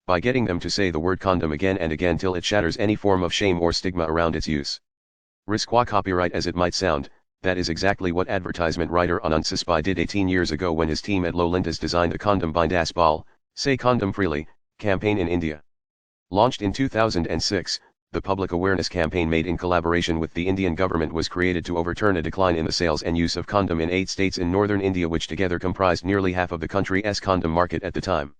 by getting them to say the word condom again and again till it shatters any form of shame or stigma around its use. Risque copyright as it might sound, that is exactly what advertisement writer Anand Saspai did 18 years ago when his team at Lolintas designed the Condom Bindas Ball, Say Condom Freely, campaign in India. Launched in 2006, the public awareness campaign made in collaboration with the Indian government was created to overturn a decline in the sales and use of condom in 8 states in northern India, which together comprised nearly half of the country's condom market at the time.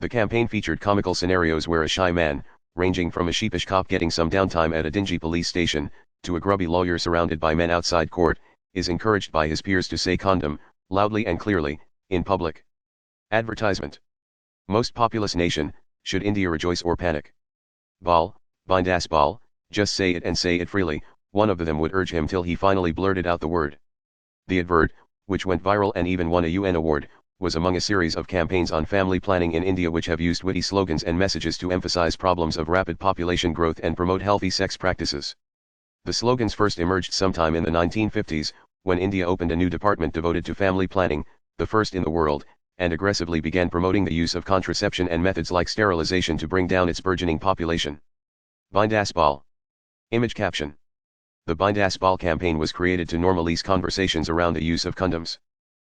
The campaign featured comical scenarios where a shy man, ranging from a sheepish cop getting some downtime at a dingy police station, to a grubby lawyer surrounded by men outside court, is encouraged by his peers to say condom, loudly and clearly, in public. Advertisement. Most populous nation, should India rejoice or panic? Ball, Bindas Ball, just say it and say it freely, one of them would urge him till he finally blurted out the word. The advert, which went viral and even won a UN award, was among a series of campaigns on family planning in India which have used witty slogans and messages to emphasize problems of rapid population growth and promote healthy sex practices. The slogans first emerged sometime in the 1950s, when India opened a new department devoted to family planning, the first in the world, and aggressively began promoting the use of contraception and methods like sterilization to bring down its burgeoning population. Bindas Ball. Image caption. The Bindas Ball campaign was created to normalize conversations around the use of condoms.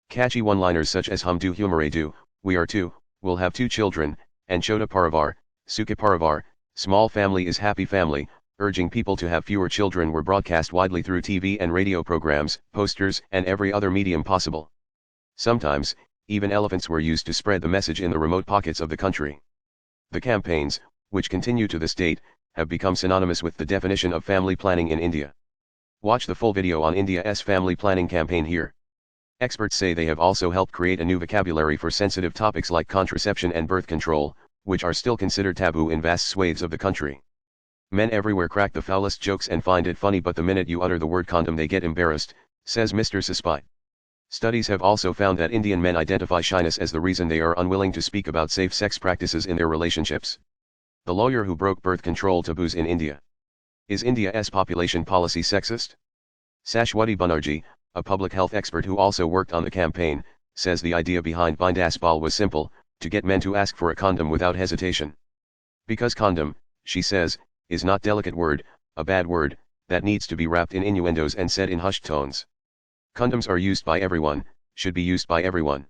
Catchy one-liners such as hum do humare do, we are two, will have 2 children, and chota parivar, sukha parivar, small family is happy family, urging people to have fewer children were broadcast widely through TV and radio programs, posters, and every other medium possible. Sometimes, even elephants were used to spread the message in the remote pockets of the country. The campaigns, which continue to this date, have become synonymous with the definition of family planning in India. Watch the full video on India's family planning campaign here. Experts say they have also helped create a new vocabulary for sensitive topics like contraception and birth control, which are still considered taboo in vast swathes of the country. Men everywhere crack the foulest jokes and find it funny, but the minute you utter the word condom they get embarrassed, says Mr. Saspai. Studies have also found that Indian men identify shyness as the reason they are unwilling to speak about safe sex practices in their relationships. The lawyer who broke birth control taboos in India. Is India's population policy sexist? Sashwati Banerjee, a public health expert who also worked on the campaign, says the idea behind Bindas Ball was simple, to get men to ask for a condom without hesitation. Because condom, she says, is not delicate word, a bad word, that needs to be wrapped in innuendos and said in hushed tones. Condoms are used by everyone, should be used by everyone.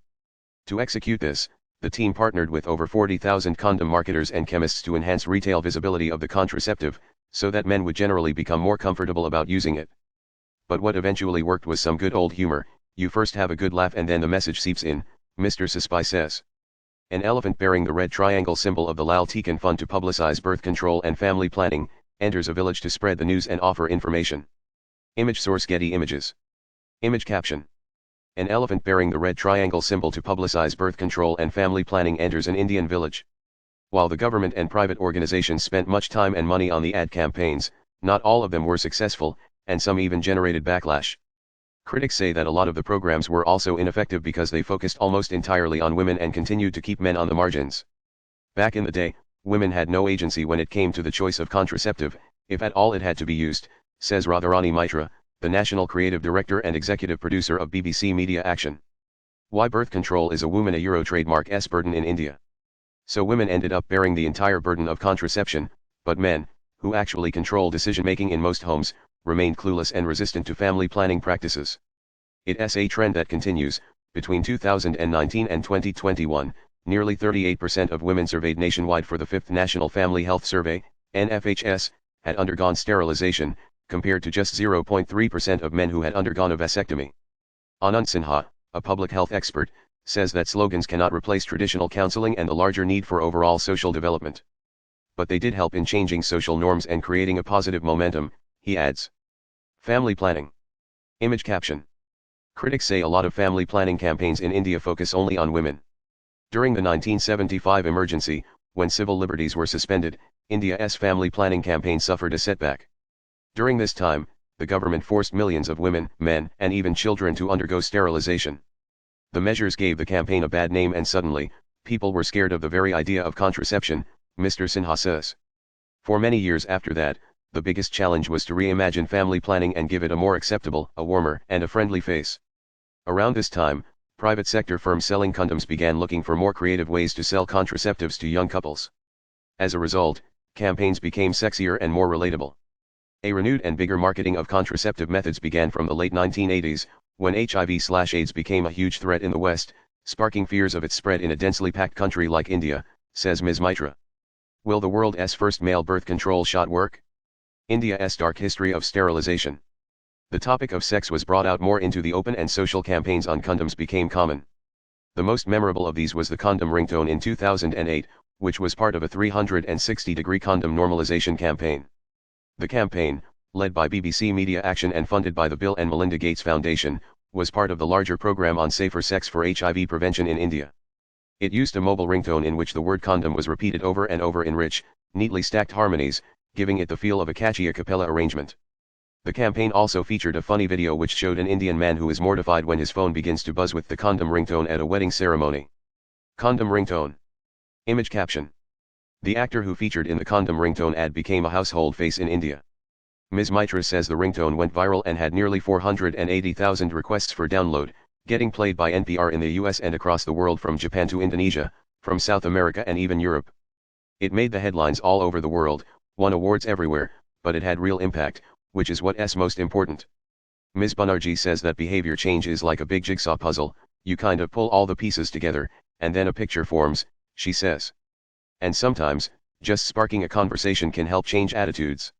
To execute this, the team partnered with over 40,000 condom marketers and chemists to enhance retail visibility of the contraceptive, so that men would generally become more comfortable about using it. But what eventually worked was some good old humor, you first have a good laugh and then the message seeps in, Mr. Saspai says. An elephant bearing the red triangle symbol of the Lal Tikan Fund to publicize birth control and family planning, enters a village to spread the news and offer information. Image source Getty Images. Image caption. An elephant bearing the red triangle symbol to publicize birth control and family planning enters an Indian village. While the government and private organizations spent much time and money on the ad campaigns, not all of them were successful, and some even generated backlash. Critics say that a lot of the programs were also ineffective because they focused almost entirely on women and continued to keep men on the margins. Back in the day, women had no agency when it came to the choice of contraceptive, if at all it had to be used, says Radharani Mitra, the national creative director and executive producer of BBC Media Action. Why birth control is a woman a Euro trademark's burden in India. So women ended up bearing the entire burden of contraception, but men, who actually control decision-making in most homes, remained clueless and resistant to family planning practices. It's a trend that continues. Between 2019 and 2021, nearly 38% of women surveyed nationwide for the 5th National Family Health Survey, NFHS, had undergone sterilization, compared to just 0.3% of men who had undergone a vasectomy. Anand Sinha, a public health expert, says that slogans cannot replace traditional counseling and the larger need for overall social development. But they did help in changing social norms and creating a positive momentum, he adds. Family planning. Image caption. Critics say a lot of family planning campaigns in India focus only on women. During the 1975 emergency, when civil liberties were suspended, India's family planning campaign suffered a setback. During this time, the government forced millions of women, men, and even children to undergo sterilization. The measures gave the campaign a bad name and suddenly, people were scared of the very idea of contraception, Mr. Sinha says. For many years after that, the biggest challenge was to reimagine family planning and give it a more acceptable, a warmer, and a friendly face. Around this time, private sector firms selling condoms began looking for more creative ways to sell contraceptives to young couples. As a result, campaigns became sexier and more relatable. A renewed and bigger marketing of contraceptive methods began from the late 1980s, when HIV/AIDS became a huge threat in the West, sparking fears of its spread in a densely packed country like India, says Ms. Mitra. Will the world's first male birth control shot work? India's dark history of sterilization. The topic of sex was brought out more into the open, and social campaigns on condoms became common. The most memorable of these was the condom ringtone in 2008, which was part of a 360-degree condom normalization campaign. The campaign, led by BBC Media Action and funded by the Bill and Melinda Gates Foundation, was part of the larger program on safer sex for HIV prevention in India. It used a mobile ringtone in which the word condom was repeated over and over in rich, neatly stacked harmonies, giving it the feel of a catchy a cappella arrangement. The campaign also featured a funny video which showed an Indian man who is mortified when his phone begins to buzz with the condom ringtone at a wedding ceremony. Condom ringtone. Image caption. The actor who featured in the condom ringtone ad became a household face in India. Ms. Mitra says the ringtone went viral and had nearly 480,000 requests for download, getting played by NPR in the US and across the world, from Japan to Indonesia, from South America and even Europe. It made the headlines all over the world, won awards everywhere, but it had real impact, which is what's most important. Ms. Banerjee says that behavior change is like a big jigsaw puzzle, you kind of pull all the pieces together, and then a picture forms, she says. And sometimes, just sparking a conversation can help change attitudes.